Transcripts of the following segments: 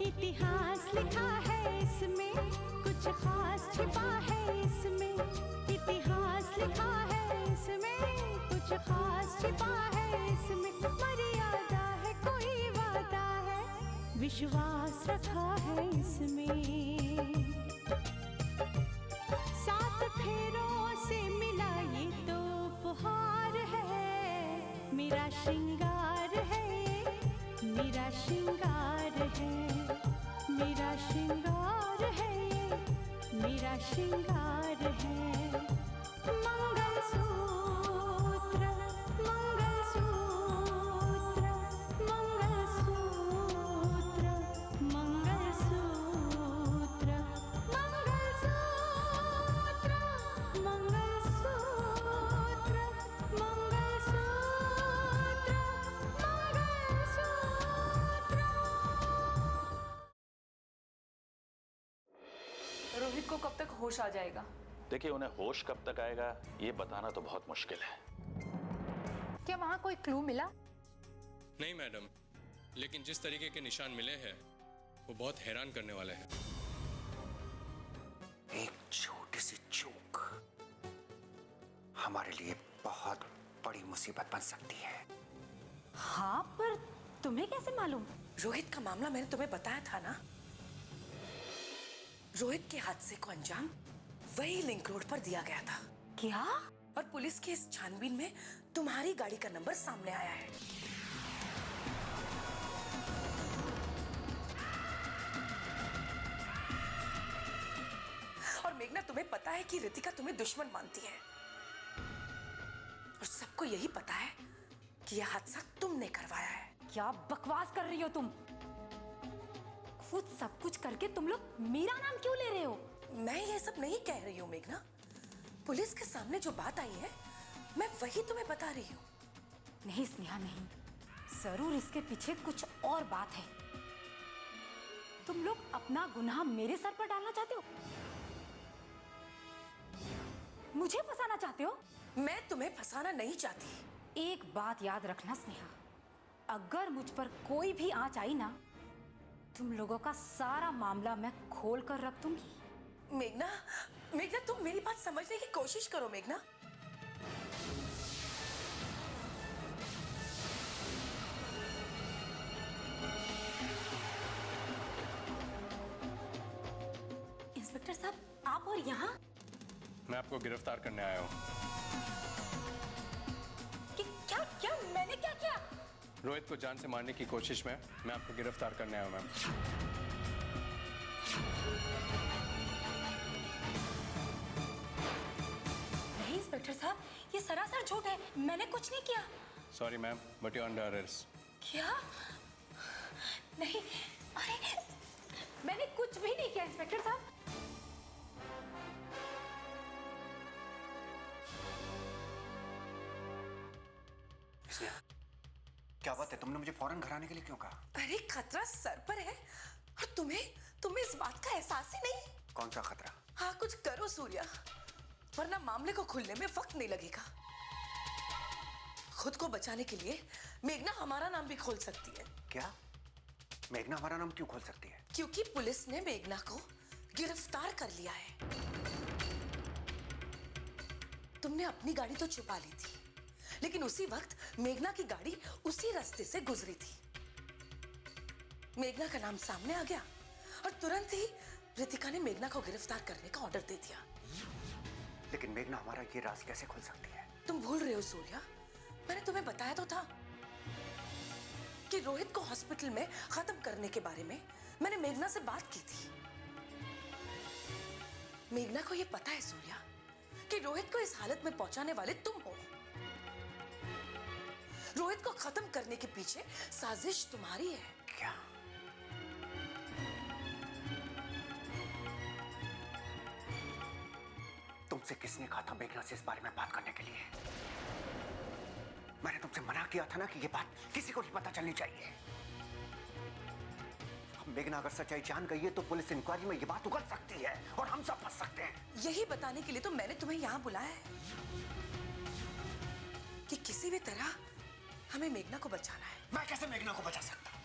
इतिहास लिखा है इसमें, कुछ खास छिपा है इसमें। इतिहास लिखा है इसमें, कुछ खास छिपा है इसमें। मर्यादा है, कोई वादा है, विश्वास रखा है इसमें। सात फेरों से मिला ये तो उपहार है, मेरा श्रृंगार है, मेरा श्रृंगार है, मेरा श्रृंगार है, मेरा श्रृंगार है। मंगलसूत्र, मंगलसूत्र, मंगलसूत्र, मंगलसूत्र, मंगलसूत्र, मंगलसूत्र, मंगलसूत्र, मंगलसूत्र। रोहित को कब तक होश आ जाएगा? देखिए, उन्हें होश कब तक आएगा ये बताना तो बहुत मुश्किल है। क्या वहाँ कोई क्लू मिला? नहीं मैडम, लेकिन जिस तरीके के निशान मिले हैं वो बहुत हैरान करने वाले हैं। एक छोटी सी चूक हमारे लिए बहुत बड़ी मुसीबत बन सकती है। हाँ, पर तुम्हें कैसे मालूम? रोहित का मामला मैंने तुम्हें बताया था ना। रोहित के हादसे को अंजाम वही लिंक रोड पर दिया गया था। क्या? और पुलिस की इस छानबीन में तुम्हारी गाड़ी का नंबर सामने आया है। और मेघना, तुम्हें पता है कि रितिका तुम्हें दुश्मन मानती है, और सबको यही पता है कि यह हादसा तुमने करवाया है। क्या बकवास कर रही हो तुम? खुद सब कुछ करके तुम लोग मेरा नाम क्यों ले रहे हो? मैं ये सब नहीं कह रही हूँ मेघना। पुलिस के सामने जो बात आई है मैं वही तुम्हें बता रही हूँ। नहीं स्नेहा, नहीं, जरूर इसके पीछे कुछ और बात है। तुम लोग अपना गुनाह मेरे सर पर डालना चाहते हो? मुझे फंसाना चाहते हो? मैं तुम्हें फंसाना नहीं चाहती। एक बात याद रखना स्नेहा, अगर मुझ पर कोई भी आंच आई ना, तुम लोगों का सारा मामला मैं खोल कर रख दूंगी। मेघना, मेघना, तुम मेरी बात समझने की कोशिश करो मेघना। इंस्पेक्टर साहब, आप और यहाँ? मैं आपको गिरफ्तार करने आया हूँ। क्या क्या मैंने क्या किया? रोहित को जान से मारने की कोशिश में मैं आपको गिरफ्तार करने आया हूँ मैम। नहीं इंस्पेक्टर साहब, ये सरासर झूठ है, मैंने कुछ नहीं किया। Sorry ma'am, but you under arrest. क्या? नहीं, अरे मैंने कुछ भी नहीं किया इंस्पेक्टर साहब। क्या बात है, तुमने मुझे फौरन घर आने के लिए क्यों कहा? अरे खतरा सर पर है और तुम्हें इस बात का एहसास ही नहीं। कौन सा खतरा? हाँ, कुछ करो सूर्या, वरना मामले को खुलने में वक्त नहीं लगेगा। खुद को बचाने के लिए मेघना हमारा नाम भी खोल सकती है। क्या? मेघना हमारा नाम क्यों खोल सकती है? क्योंकि पुलिस ने मेघना को गिरफ्तार कर लिया है। तुमने अपनी गाड़ी तो छुपा ली थी, लेकिन उसी वक्त मेघना की गाड़ी उसी रास्ते से गुजरी थी। मेघना का नाम सामने आ गया और तुरंत ही रितिका ने मेघना को गिरफ्तार करने का ऑर्डर दे दिया। लेकिन मेघना हमारा ये राज कैसे खोल सकती है? तुम भूल रहे हो सूर्या, मैंने तुम्हें बताया तो था कि रोहित को हॉस्पिटल में खत्म करने के बारे में मैंने मेघना से बात की थी। मेघना को यह पता है सूर्या कि रोहित को इस हालत में पहुंचाने वाले तुम हो। रोहित को खत्म करने के पीछे साजिश तुम्हारी है। क्या? तुमसे किसने कहा था मेघना से इस बारे में बात करने के लिए? मैंने तुमसे मना किया था ना कि ये बात किसी को नहीं पता चलनी चाहिए। अब मेघना अगर सच्चाई जान गई है तो पुलिस इंक्वायरी में ये बात उगल सकती है और हम सब फंस सकते हैं। यही बताने के लिए तो मैंने तुम्हें यहां बुलाया है कि किसी भी तरह हमें मेघना को बचाना है। मैं कैसे मेघना को बचा सकता हूं?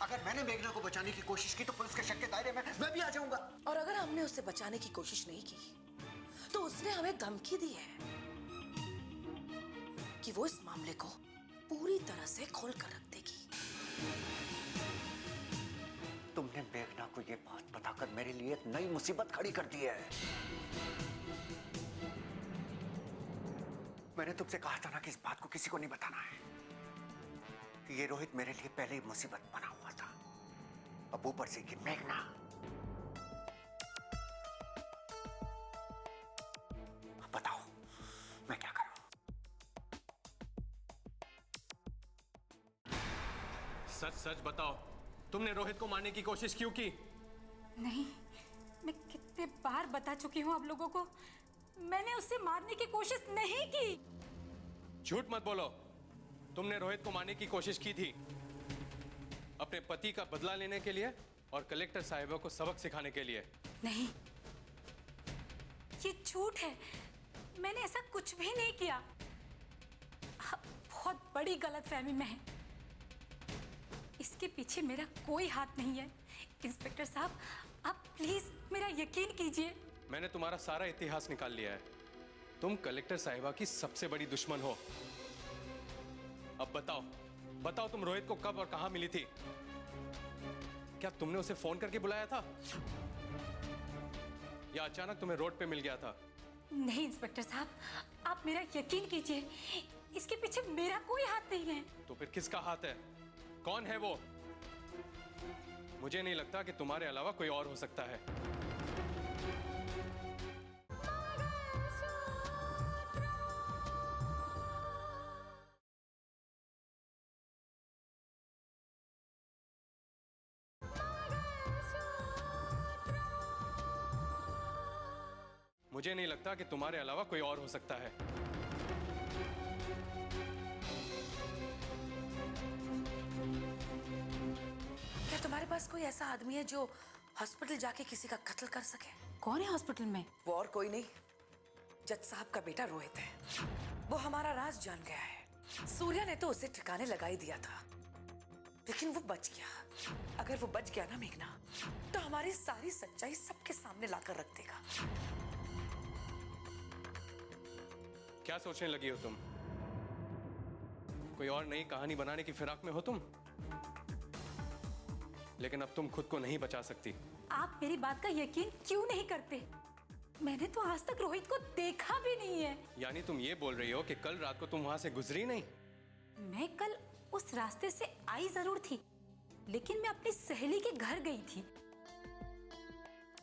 अगर मैं मैंने मेघना को बचाने की कोशिश की तो पुलिस के शक के दायरे में मैं भी आ जाऊंगा। और अगर हमने उसे बचाने की कोशिश नहीं की तो उसने हमें धमकी दी है कि वो इस मामले को पूरी तरह से खोल कर रख देगी। तुमने मेघना को ये बात बताकर मेरे लिए एक नई मुसीबत खड़ी कर दी है। मैंने तुमसे कहा था ना कि इस बात को किसी को नहीं बताना है। ये रोहित मेरे लिए पहले ही मुसीबत बना हुआ था, अब ऊपर से कि मेघना। बताओ मैं क्या करूं? सच सच बताओ, तुमने रोहित को मारने की कोशिश क्यों की? नहीं, मैं कितने बार बता चुकी हूँ आप लोगों को, मैंने उसे मारने की कोशिश नहीं की। झूठ मत बोलो, तुमने रोहित को मारने की कोशिश की थी, अपने पति का बदला लेने के लिए और कलेक्टर साहिबा को सबक सिखाने के लिए। नहीं, ये झूठ है, मैंने ऐसा कुछ भी नहीं किया। आप बहुत बड़ी गलतफहमी में है, इसके पीछे मेरा कोई हाथ नहीं है। इंस्पेक्टर साहब, आप प्लीज मेरा यकीन कीजिए। मैंने तुम्हारा सारा इतिहास निकाल लिया है, तुम कलेक्टर साहिबा की सबसे बड़ी दुश्मन हो। अब बताओ बताओ, तुम रोहित को कब और कहां मिली थी? क्या तुमने उसे फोन करके बुलाया था या अचानक तुम्हें रोड पे मिल गया था? नहीं इंस्पेक्टर साहब, आप मेरा यकीन कीजिए, इसके पीछे मेरा कोई हाथ नहीं है। तो फिर किसका हाथ है? कौन है वो? मुझे नहीं लगता कि तुम्हारे अलावा कोई और हो सकता है। मुझे नहीं लगता कि तुम्हारे अलावा कोई और हो सकता है। क्या तुम्हारे पास कोई ऐसा आदमी है जो हॉस्पिटल जाके किसी का कत्ल कर सके? कौन है हॉस्पिटल में? वो और कोई नहीं, जज साहब का बेटा रोहित है। वो हमारा राज जान गया है। सूर्या ने तो उसे ठिकाने लगा ही दिया था, लेकिन वो बच गया। अगर वो बच गया ना मेघना, तो हमारी सारी सच्चाई सबके सामने लाकर रख देगा। क्या सोचने लगी हो तुम? कोई और नई कहानी बनाने की फिराक में हो तुम? लेकिन अब तुम खुद को नहीं बचा सकती। आप मेरी बात का यकीन क्यों नहीं करते? मैंने तो आज तक रोहित को देखा भी नहीं है। यानी तुम ये बोल रही हो कि कल रात को तुम वहां से गुजरी नहीं? मैं कल उस रास्ते से आई जरूर थी, लेकिन मैं अपनी सहेली के घर गई थी।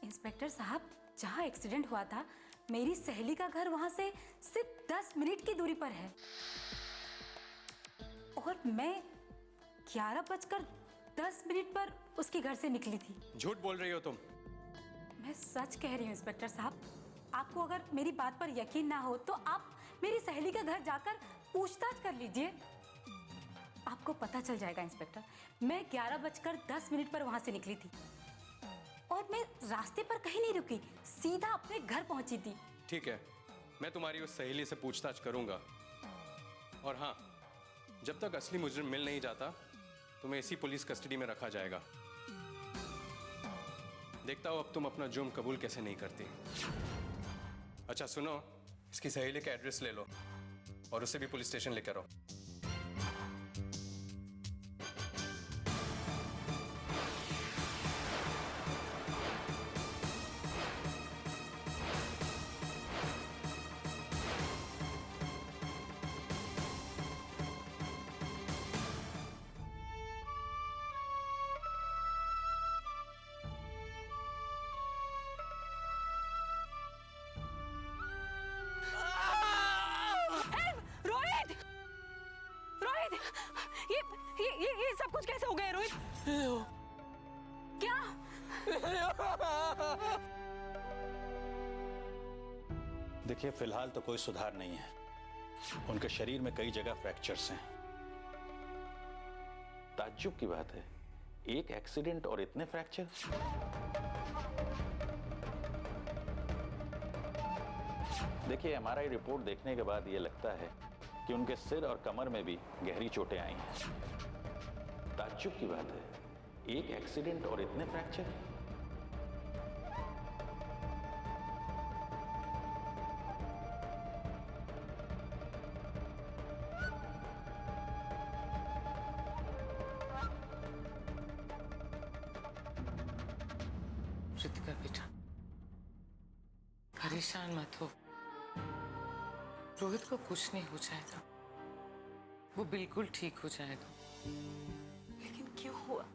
इंस्पेक्टर साहब, जहां एक्सीडेंट हुआ था, मेरी सहेली का घर वहां से सिर्फ 10 मिनट की दूरी पर है, और मैं 11:10 पर उसके घर से निकली थी। झूठ बोल रही हो तुम। मैं सच कह रही हूँ इंस्पेक्टर साहब। आपको अगर मेरी बात पर यकीन ना हो तो आप मेरी सहेली का घर जाकर पूछताछ कर लीजिए, आपको पता चल जाएगा इंस्पेक्टर। मैं 11:10 पर वहां से निकली थी और मैं रास्ते पर कहीं नहीं रुकी, सीधा अपने घर पहुंची थी। ठीक है, मैं तुम्हारी उस सहेली से पूछताछ करूंगा, और हाँ, जब तक असली मुजरिम मिल नहीं जाता तुम्हें इसी पुलिस कस्टडी में रखा जाएगा। देखता हूं अब तुम अपना जुर्म कबूल कैसे नहीं करती। अच्छा सुनो, इसकी सहेली का एड्रेस ले लो और उसे भी पुलिस स्टेशन लेकर आओ। ये सब कुछ कैसे हो गया रोहित? क्या? देखिए, फिलहाल तो कोई सुधार नहीं है। उनके शरीर में कई जगह फ्रैक्चर्स हैं। ताज्जुब की बात है, एक एक्सीडेंट और इतने फ्रैक्चर। देखिए, एमआरआई रिपोर्ट देखने के बाद यह लगता है कि उनके सिर और कमर में भी गहरी चोटें आई हैं। ताज्जुब की बात है, एक एक्सीडेंट और इतने फ्रैक्चर? रितिका बेटा, परेशान मत हो। रोहित को कुछ नहीं हो जाएगा, वो बिल्कुल ठीक हो जाएगा। लेकिन क्यों हुआ?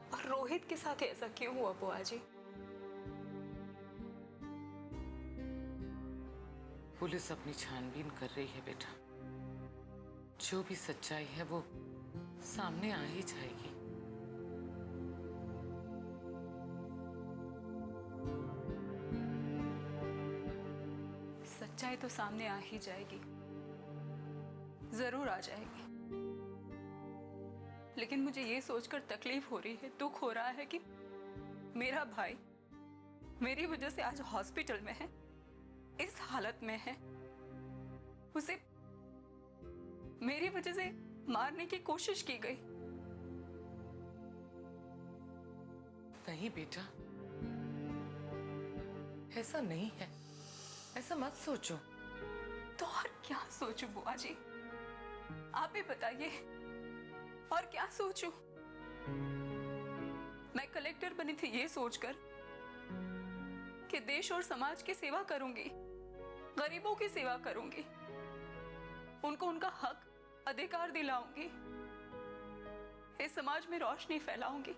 और रोहित के साथ ऐसा क्यों हुआ बुआ जी? पुलिस अपनी छानबीन कर रही है बेटा। जो भी सच्चाई है वो सामने आ ही जाएगी। सच्चाई तो सामने आ ही जाएगी, जरूर आ जाएगी। लेकिन मुझे ये सोचकर तकलीफ हो रही है, दुख हो रहा है कि मेरा भाई मेरी वजह से आज हॉस्पिटल में है, इस हालत में है। उसे मेरी वजह से मारने की कोशिश की गई। नहीं बेटा, ऐसा नहीं है, ऐसा मत सोचो। तो और क्या सोचूं बुआ जी, आप ही बताइए, और क्या सोचूं? मैं कलेक्टर बनी थी ये सोचकर कि देश और समाज की सेवा करूंगी, गरीबों की सेवा करूंगी, उनको उनका हक अधिकार दिलाऊंगी, इस समाज में रोशनी फैलाऊंगी।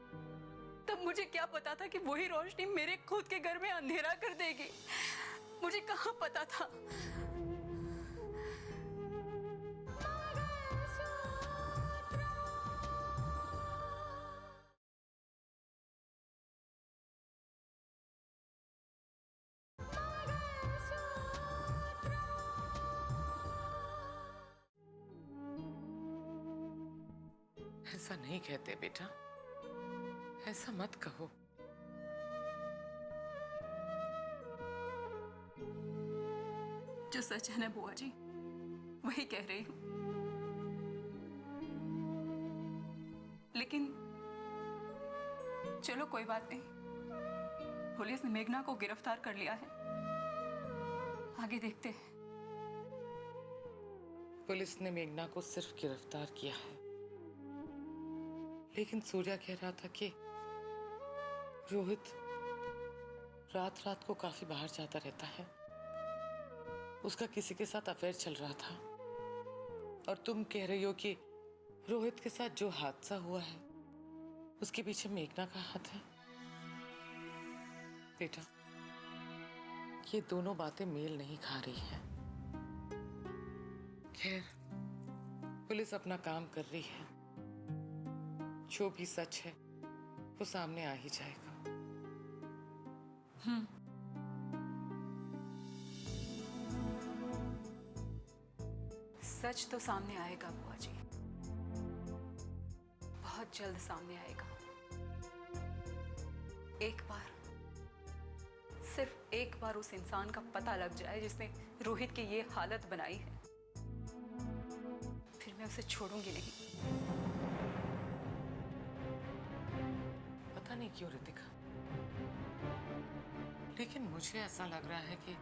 तब मुझे क्या पता था कि वही रोशनी मेरे खुद के घर में अंधेरा कर देगी। मुझे कहाँ पता था। ऐसा नहीं कहते बेटा, ऐसा मत कहो। जो सच है ना बुआ जी, वही कह रही हूं। लेकिन चलो कोई बात नहीं, पुलिस ने मेघना को गिरफ्तार कर लिया है, आगे देखते हैं। पुलिस ने मेघना को सिर्फ गिरफ्तार किया है, लेकिन सूर्या कह रहा था कि रोहित रात रात को काफी बाहर जाता रहता है, उसका किसी के साथ अफेयर चल रहा था। और तुम कह रही हो कि रोहित के साथ जो हादसा हुआ है उसके पीछे मेघना का हाथ है। बेटा, ये दोनों बातें मेल नहीं खा रही हैं। खैर, पुलिस अपना काम कर रही है, जो भी सच है वो सामने आ ही जाएगा। सच तो सामने आएगा बुआ जी, बहुत जल्द सामने आएगा। एक बार, सिर्फ एक बार उस इंसान का पता लग जाए जिसने रोहित की ये हालत बनाई है, फिर मैं उसे छोड़ूंगी नहीं। पता नहीं क्यों रितिका, लेकिन मुझे ऐसा लग रहा है कि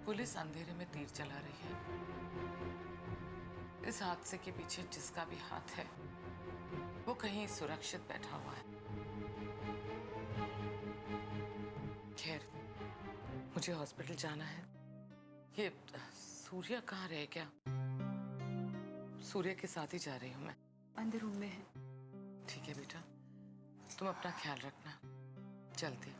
पुलिस अंधेरे में तीर चला रही है। इस हादसे के पीछे जिसका भी हाथ है वो कहीं सुरक्षित बैठा हुआ है। खैर, मुझे हॉस्पिटल जाना है। ये सूर्या कहाँ रहे क्या? सूर्या के साथ ही जा रही हूँ मैं। अंदर रूम में है। ठीक है बेटा, तुम अपना ख्याल रखना, चलती हूँ।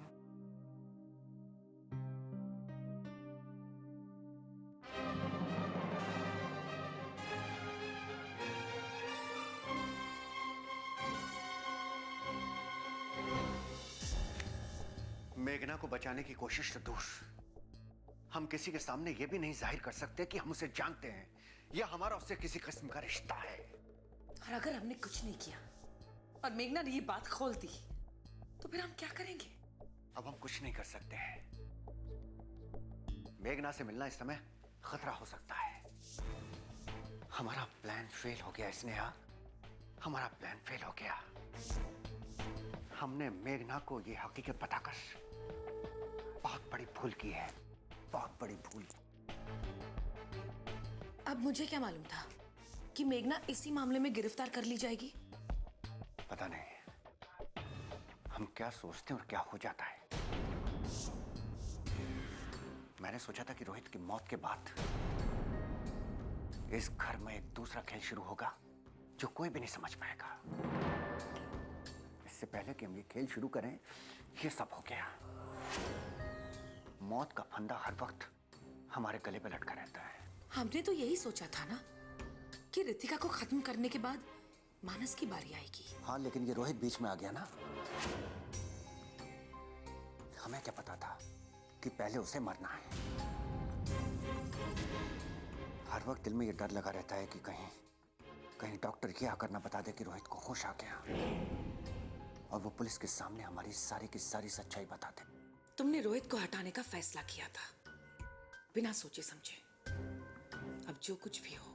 मेघना को बचाने की कोशिश तो दूर, हम किसी के सामने यह भी नहीं जाहिर कर सकते कि हम उसे जानते हैं या हमारा उससे किसी किस्म का रिश्ता है। और अगर हमने कुछ नहीं किया और मेघना ने ये बात खोल दी तो फिर हम क्या करेंगे? अब हम कुछ नहीं कर सकते हैं। मेघना से मिलना इस समय खतरा हो सकता है। हमारा प्लान फेल हो गया स्नेहा, हमारा प्लान फेल हो गया। हमने मेघना को ये हकीकत बताकर बहुत बड़ी भूल की है, बहुत बड़ी भूल। अब मुझे क्या मालूम था कि मेघना इसी मामले में गिरफ्तार कर ली जाएगी? पता नहीं हम क्या सोचते हैं और क्या हो जाता है। मैंने सोचा था कि रोहित की मौत के बाद इस घर में एक दूसरा खेल शुरू होगा जो कोई भी नहीं समझ पाएगा। इससे पहले कि हम ये खेल शुरू करें, ये सब हो गया। मौत का फंदा हर वक्त हमारे गले पे लटका रहता है। हमने तो यही सोचा था ना कि रितिका को खत्म करने के बाद मानस की बारी आएगी। हाँ, लेकिन ये रोहित बीच में आ गया ना। हमें क्या पता था कि पहले उसे मरना है। हर वक्त दिल में ये डर लगा रहता है कि कहीं डॉक्टर ये आकर ना बता दे कि रोहित को होश आ गया और वो पुलिस के सामने हमारी सारी की सारी सच्चाई बता दे। तुमने रोहित को हटाने का फैसला किया था बिना सोचे समझे। अब जो कुछ भी हो,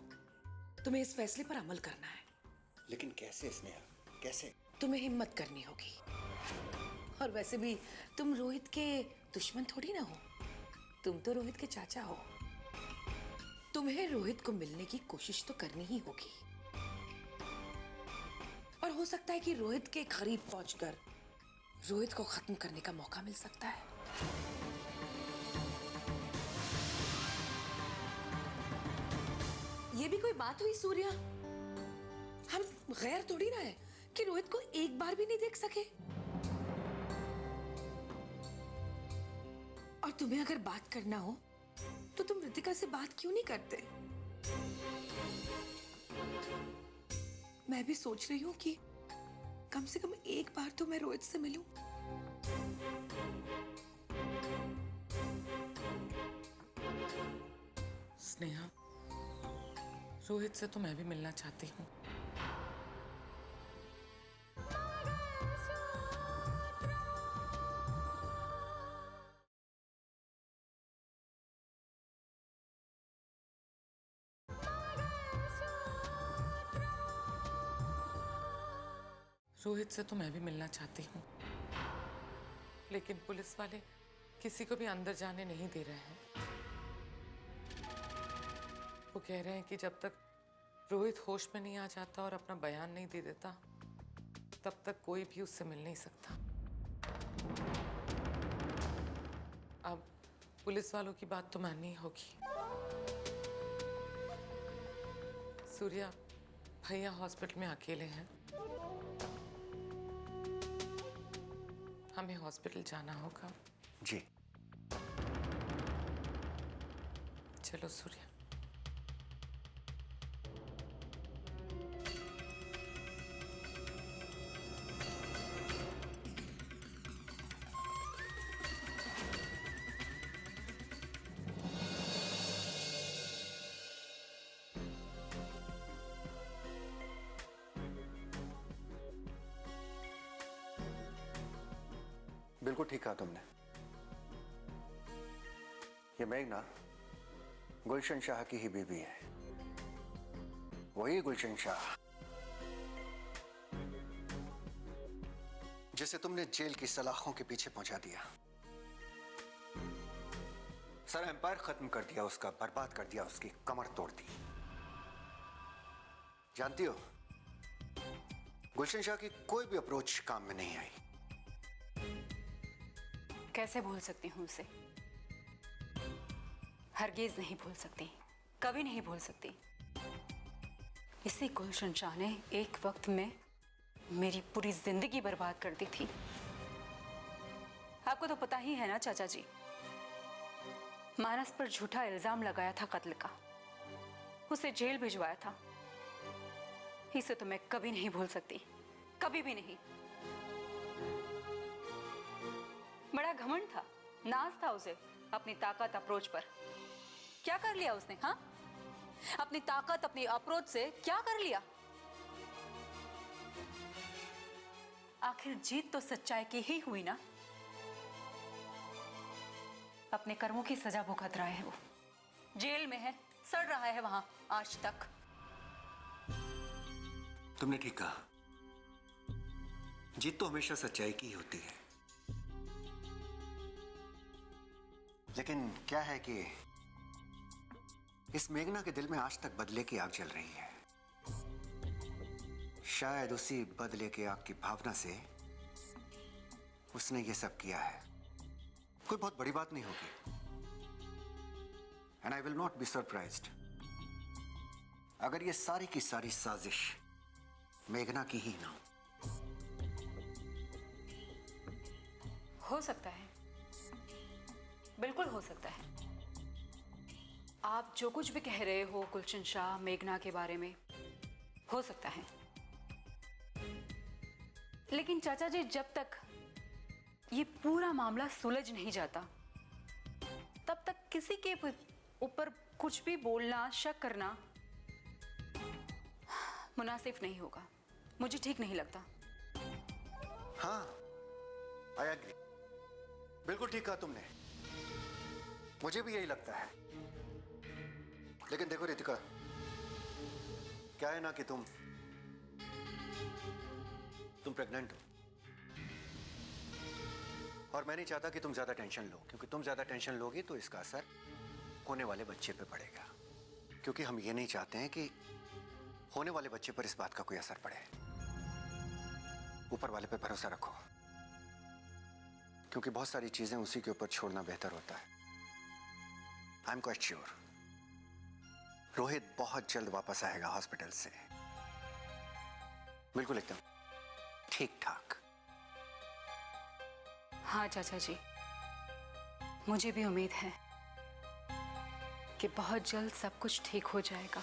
तुम्हें इस फैसले पर अमल करना है। लेकिन कैसे स्नेहा, कैसे? तुम्हें हिम्मत करनी होगी। और वैसे भी तुम रोहित के दुश्मन थोड़ी ना हो, तुम तो रोहित के चाचा हो। तुम्हें रोहित को मिलने की कोशिश तो करनी ही होगी। और हो सकता है कि रोहित के करीब पहुंचकर रोहित को खत्म करने का मौका मिल सकता है। ये भी कोई बात हुई सूर्या? हम गैर थोड़ी ना है कि रोहित को एक बार भी नहीं देख सके। और तुम्हें अगर बात करना हो तो तुम रितिका से बात क्यों नहीं करते? मैं भी सोच रही हूं कि कम से कम एक बार तो मैं रोहित से मिलूं। स्नेहा, रोहित से तो मैं भी मिलना चाहती हूँ। रोहित से तो मैं भी मिलना चाहती हूँ, लेकिन पुलिस वाले किसी को भी अंदर जाने नहीं दे रहे हैं। वो कह रहे हैं कि जब तक रोहित होश में नहीं आ जाता और अपना बयान नहीं दे देता, तब तक कोई भी उससे मिल नहीं सकता। अब पुलिस वालों की बात तो माननी होगी। सूर्या, भैया हॉस्पिटल में अकेले हैं, हमें हॉस्पिटल जाना होगा। जी। चलो सूर्या। बिल्कुल ठीक कहा तुमने। ये मेघना गुलशन शाह की ही बीवी है, वही गुलशन शाह जिसे तुमने जेल की सलाखों के पीछे पहुंचा दिया, सारा एम्पायर खत्म कर दिया उसका, बर्बाद कर दिया, उसकी कमर तोड़ दी। जानती हो, गुलशन शाह की कोई भी अप्रोच काम में नहीं आई। कैसे भूल सकती हूँ उसे? हरगिज नहीं भूल सकती, कभी नहीं भूल सकती। इसी गुलशन शाह ने एक वक्त में मेरी पूरी जिंदगी बर्बाद कर दी थी। आपको तो पता ही है ना चाचा जी, मानस पर झूठा इल्जाम लगाया था कत्ल का, उसे जेल भिजवाया था। इसे तो मैं कभी नहीं भूल सकती, कभी भी नहीं। बड़ा घमंड था, नाज था उसे अपनी ताकत अप्रोच पर। क्या कर लिया उसने? हाँ, अपनी ताकत अपनी अप्रोच से क्या कर लिया? आखिर जीत तो सच्चाई की ही हुई ना। अपने कर्मों की सजा भुगत रहा है वो, जेल में है, सड़ रहा है वहां आज तक। तुमने ठीक कहा, जीत तो हमेशा सच्चाई की ही होती है। लेकिन क्या है कि इस मेघना के दिल में आज तक बदले की आग जल रही है। शायद उसी बदले की आग की भावना से उसने ये सब किया है। कोई बहुत बड़ी बात नहीं होगी, and I will not be surprised अगर ये सारी की सारी साजिश मेघना की ही ना हो सकता है, बिल्कुल हो सकता है। आप जो कुछ भी कह रहे हो गुलशन शाह मेघना के बारे में, हो सकता है। लेकिन चाचा जी, जब तक ये पूरा मामला सुलझ नहीं जाता तब तक किसी के ऊपर कुछ भी बोलना, शक करना मुनासिब नहीं होगा। मुझे ठीक नहीं लगता। हाँ, आई एग्री। बिल्कुल ठीक कहा तुमने, मुझे भी यही लगता है। लेकिन देखो रितिका, क्या है ना कि तुम प्रेग्नेंट हो, और मैं नहीं चाहता कि तुम ज्यादा टेंशन लो, क्योंकि तुम ज्यादा टेंशन लोगी तो इसका असर होने वाले बच्चे पे पड़ेगा। क्योंकि हम ये नहीं चाहते हैं कि होने वाले बच्चे पर इस बात का कोई असर पड़े। ऊपर वाले पे भरोसा रखो, क्योंकि बहुत सारी चीजें उसी के ऊपर छोड़ना बेहतर होता है। I am quite sure Rohit बहुत जल्द वापस आएगा हॉस्पिटल से, बिल्कुल एकदम ठीक ठाक। हाँ चाचा जी, मुझे भी उम्मीद है कि बहुत जल्द सब कुछ ठीक हो जाएगा।